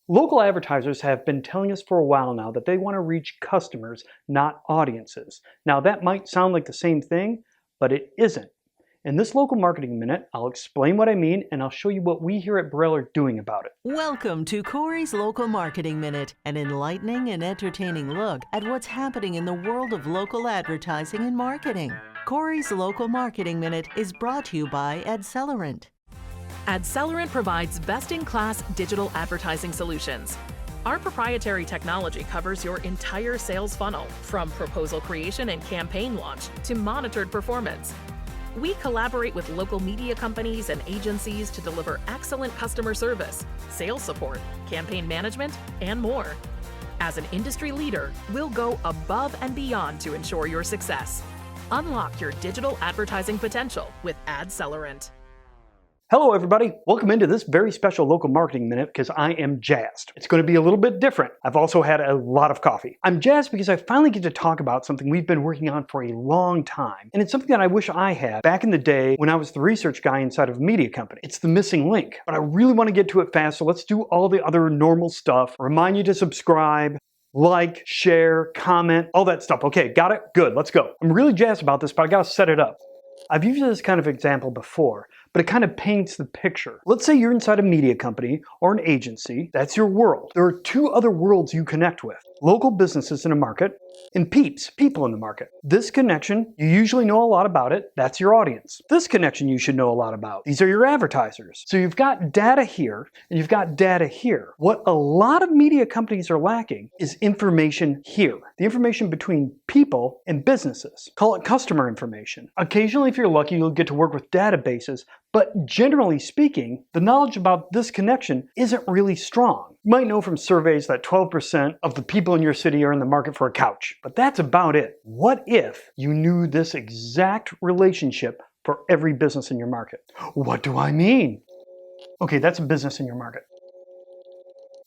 Local advertisers have been telling us for a while now that they want to reach customers, not audiences. Now that might sound like the same thing, but it isn't. In this Local Marketing Minute, I'll explain what I mean and I'll show you what we here at Braille are doing about it. Welcome to Corey's Local Marketing Minute, an enlightening and entertaining look at what's happening in the world of local advertising and marketing. Corey's Local Marketing Minute is brought to you by Advertisers. Advertisers provides best-in-class digital advertising solutions. Our proprietary technology covers your entire sales funnel, from proposal creation and campaign launch to monitored performance. We collaborate with local media companies and agencies to deliver excellent customer service, sales support, campaign management, and more. As an industry leader, we'll go above and beyond to ensure your success. Unlock your digital advertising potential with Advertisers. Hello everybody, welcome into this very special Local Marketing Minute because I am jazzed. It's going to be a little bit different. I've also had a lot of coffee. I'm jazzed because I finally get to talk about something we've been working on for a long time. And it's something that I wish I had back in the day when I was the research guy inside of a media company. It's the missing link. But I really want to get to it fast, so let's do all the other normal stuff. Remind you to subscribe, like, share, comment, all that stuff. Okay, got it? Good, let's go. I'm really jazzed about this, but I gotta set it up. I've used this kind of example before, but it kind of paints the picture. Let's say you're inside a media company or an agency. That's your world. There are two other worlds you connect with: local businesses in a market and people in the market. This connection, you usually know a lot about it. That's your audience. This connection you should know a lot about. These are your advertisers. So you've got data here and you've got data here. What a lot of media companies are lacking is information here. The information between people and businesses. Call it customer information. Occasionally, if you're lucky, you'll get to work with databases, but generally speaking, the knowledge about this connection isn't really strong. You might know from surveys that 12% of the people in your city are in the market for a couch, but that's about it. What if you knew this exact relationship for every business in your market? What do I mean? Okay, that's a business in your market.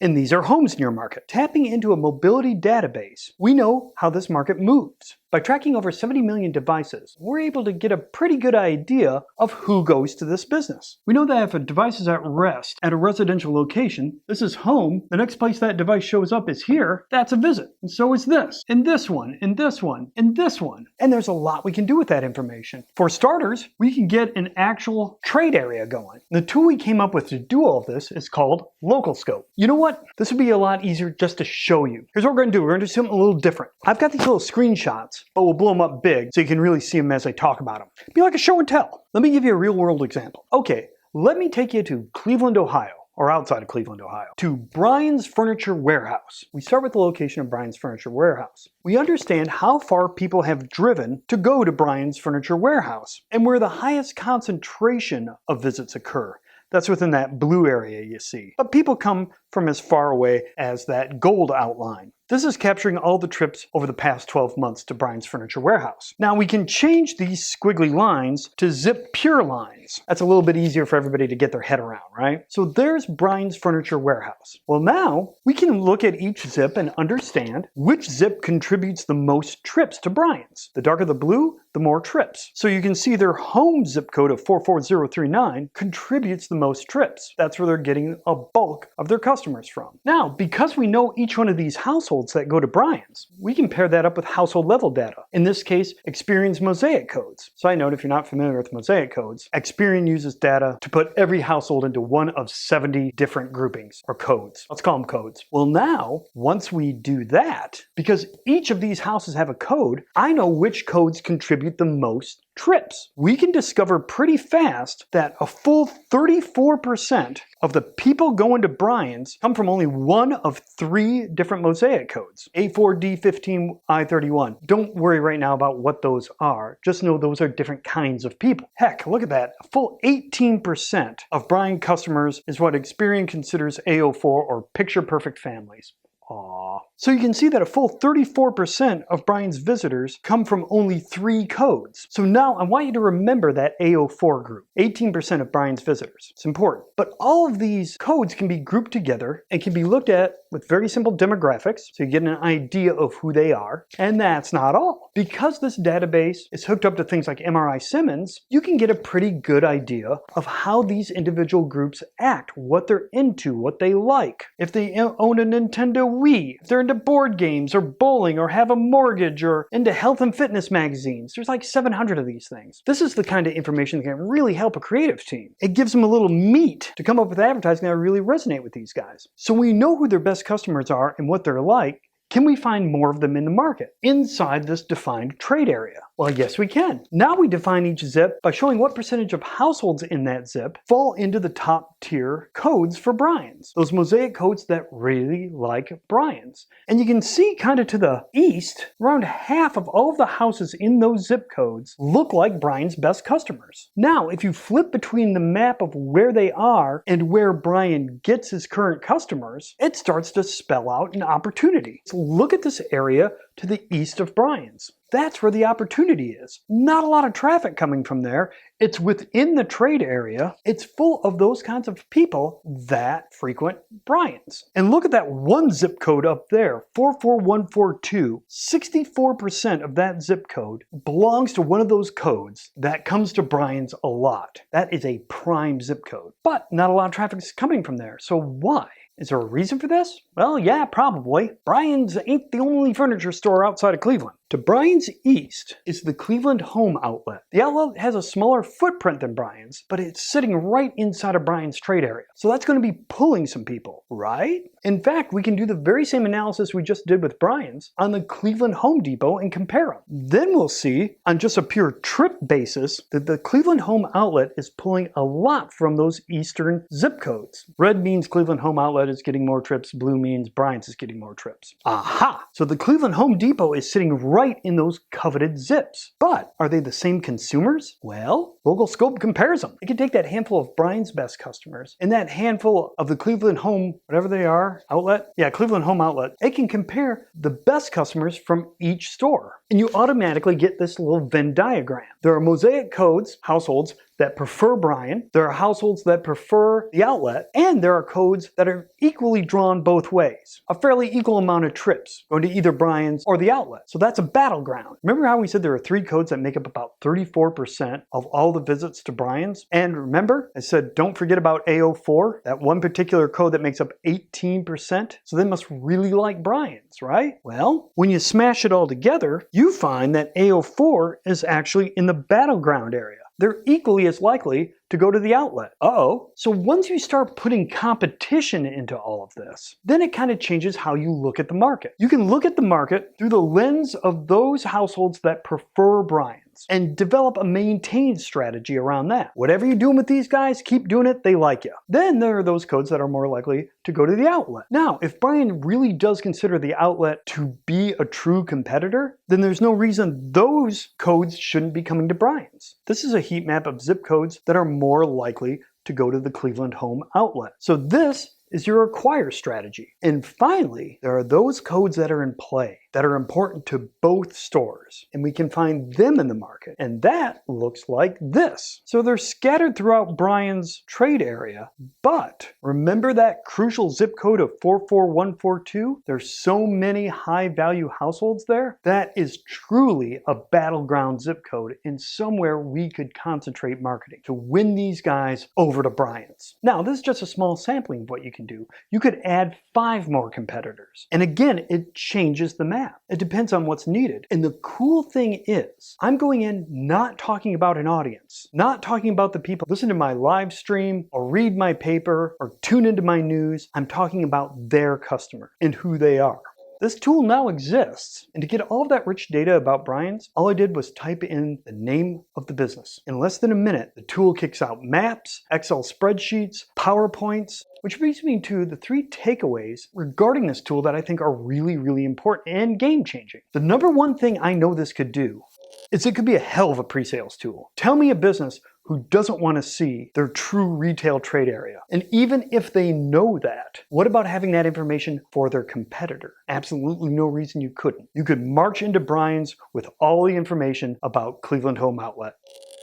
And these are homes in your market. Tapping into a mobility database, we know how this market moves. By tracking over 70 million devices, we're able to get a pretty good idea of who goes to this business. We know that if a device is at rest at a residential location, this is home, the next place that device shows up is here, that's a visit. And so is this, and this one, and this one, and this one. And there's a lot we can do with that information. For starters, we can get an actual trade area going. The tool we came up with to do all of this is called Local Scope. You know what? This would be a lot easier just to show you. Here's what we're going to do. We're going to do something a little different. I've got these little screenshots, but we'll blow them up big so you can really see them as I talk about them. Be like a show and tell. Let me give you a real world example. Okay, let me take you to Cleveland, Ohio, or outside of Cleveland, Ohio, to Brian's Furniture Warehouse. We start with the location of Brian's Furniture Warehouse. We understand how far people have driven to go to Brian's Furniture Warehouse and where the highest concentration of visits occur. That's within that blue area you see. But people come from as far away as that gold outline. This is capturing all the trips over the past 12 months to Brian's Furniture Warehouse. Now we can change these squiggly lines to zip pure lines. That's a little bit easier for everybody to get their head around, right? So there's Brian's Furniture Warehouse. Well, now we can look at each zip and understand which zip contributes the most trips to Brian's. The darker the blue, the more trips. So you can see their home zip code of 44039 contributes the most trips. That's where they're getting a bulk of their customers from. Now, because we know each one of these households that go to Brian's, we can pair that up with household level data. In this case, Experian mosaic codes. Side note, if you're not familiar with mosaic codes, Experian uses data to put every household into one of 70 different groupings or codes. Let's call them codes. Well, now, once we do that, because each of these houses have a code, I know which codes contribute the most trips. We can discover pretty fast that a full 34% of the people going to Brian's come from only one of three different mosaic codes: A4, D15, I31. Don't worry right now about what those are. Just know those are different kinds of people. Heck, look at that. A full 18% of Brian customers is what Experian considers AO4 or picture perfect families. Aww. So you can see that a full 34% of Brian's visitors come from only three codes. So now I want you to remember that AO4 group, 18% of Brian's visitors. It's important. But all of these codes can be grouped together and can be looked at with very simple demographics, so you get an idea of who they are. And that's not all. Because this database is hooked up to things like MRI Simmons, you can get a pretty good idea of how these individual groups act, what they're into, what they like. If they own a Nintendo Wii, if they're into board games or bowling or have a mortgage or into health and fitness magazines. There's like 700 of these things. This is the kind of information that can really help a creative team. It gives them a little meat to come up with advertising that really resonate with these guys. So we know who their best customers are and what they're like. Can we find more of them in the market inside this defined trade area? Well, yes, we can. Now we define each zip by showing what percentage of households in that zip fall into the top tier codes for Brian's. Those mosaic codes that really like Brian's. And you can see kind of to the east, around half of all of the houses in those zip codes look like Brian's best customers. Now, if you flip between the map of where they are and where Brian gets his current customers, it starts to spell out an opportunity. So look at this area to the east of Brian's. That's where the opportunity is. Not a lot of traffic coming from there. It's within the trade area. It's full of those kinds of people that frequent Brian's. And look at that one zip code up there, 44142. 64% of that zip code belongs to one of those codes that comes to Brian's a lot. That is a prime zip code. But not a lot of traffic is coming from there. So why? Is there a reason for this? Well, yeah, probably. Brian's ain't the only furniture store outside of Cleveland. To Brian's east is the Cleveland Home Outlet. The outlet has a smaller footprint than Brian's, but it's sitting right inside of Brian's trade area. So that's going to be pulling some people, right? In fact, we can do the very same analysis we just did with Brian's on the Cleveland Home Depot and compare them. Then we'll see, on just a pure trip basis, that the Cleveland Home Outlet is pulling a lot from those eastern zip codes. Red means Cleveland Home Outlet is getting more trips. Blue means Brian's is getting more trips. Aha! So the Cleveland Home Depot is sitting right in those coveted zips. But are they the same consumers? Well, Local Scope compares them. It can take that handful of Brian's best customers and that handful of the Cleveland Home, whatever they are, outlet? Yeah, Cleveland Home Outlet. It can compare the best customers from each store. And you automatically get this little Venn diagram. There are mosaic codes, households, that prefer Brian, there are households that prefer the outlet, and there are codes that are equally drawn both ways. A fairly equal amount of trips going to either Brian's or the outlet. So that's a battleground. Remember how we said there are 3 codes that make up about 34% of all the visits to Brian's? And remember, I said don't forget about AO4, that one particular code that makes up 18%. So they must really like Brian's, right? Well, when you smash it all together, you find that AO4 is actually in the battleground area. They're equally as likely to go to the outlet. Uh-oh. So once you start putting competition into all of this, then it kind of changes how you look at the market. You can look at the market through the lens of those households that prefer Brian's and develop a maintained strategy around that. Whatever you're doing with these guys, keep doing it, they like you. Then there are those codes that are more likely to go to the outlet. Now, if Brian really does consider the outlet to be a true competitor, then there's no reason those codes shouldn't be coming to Brian's. This is a heat map of zip codes that are more likely to go to the Cleveland Home Outlet. So this is your acquire strategy. And finally, there are those codes that are in play that are important to both stores, and we can find them in the market. And that looks like this. So they're scattered throughout Brian's trade area, but remember that crucial zip code of 44142? There's so many high value households there. That is truly a battleground zip code and somewhere we could concentrate marketing to win these guys over to Brian's. Now, this is just a small sampling of what you can do. You could add 5 more competitors. And again, it changes the map. It depends on what's needed. And the cool thing is, I'm going in not talking about an audience, not talking about the people listen to my live stream or read my paper or tune into my news. I'm talking about their customer and who they are. This tool now exists, and to get all of that rich data about Brian's, all I did was type in the name of the business. In less than a minute, the tool kicks out maps, Excel spreadsheets, PowerPoints, which brings me to the 3 takeaways regarding this tool that I think are really, really important and game-changing. The number one thing I know this could do is it could be a hell of a pre-sales tool. Tell me a business who doesn't want to see their true retail trade area. And even if they know that, what about having that information for their competitor? Absolutely no reason you couldn't. You could march into Brian's with all the information about Cleveland Home Outlet.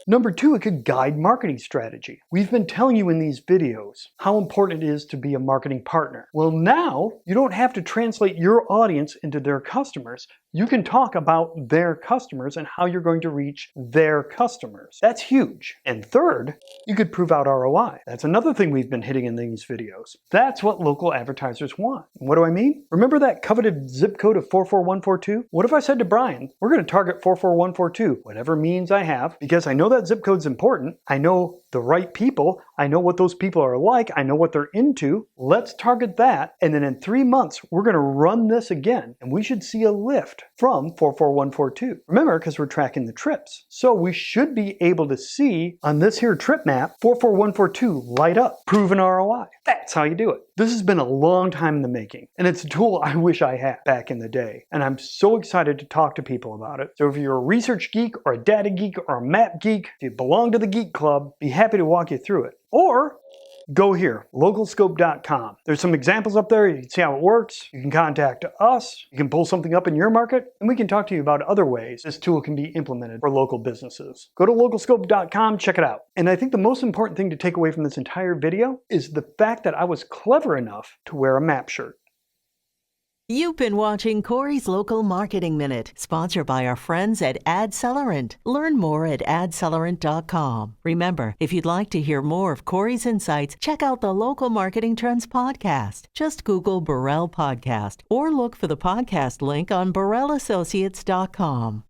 Number two, it could guide marketing strategy. We've been telling you in these videos how important it is to be a marketing partner. Well, now you don't have to translate your audience into their customers. You can talk about their customers and how you're going to reach their customers. That's huge. And third, you could prove out ROI. That's another thing we've been hitting in these videos. That's what local advertisers want. What do I mean? Remember that coveted zip code of 44142? What if I said to Brian, we're going to target 44142, whatever means I have, because I know that zip code's important. I know the right people. I know what those people are like. I know what they're into. Let's target that. And then in 3 months, we're going to run this again. And we should see a lift from 44142. Remember, because we're tracking the trips. So we should be able to see on this here trip map, 44142 light up, proven ROI. That's how you do it. This has been a long time in the making, and it's a tool I wish I had back in the day. And I'm so excited to talk to people about it. So if you're a research geek or a data geek or a map geek, if you belong to the Geek Club, be happy to walk you through it. Or go here, localscope.com. There's some examples up there. You can see how it works. You can contact us. You can pull something up in your market, and we can talk to you about other ways this tool can be implemented for local businesses. Go to localscope.com, check it out. And I think the most important thing to take away from this entire video is the fact that I was clever enough to wear a map shirt. You've been watching Corey's Local Marketing Minute, sponsored by our friends at AdCellerant. Learn more at adcellerant.com. Remember, if you'd like to hear more of Corey's insights, check out the Local Marketing Trends podcast. Just Google Burrell Podcast or look for the podcast link on burrellassociates.com.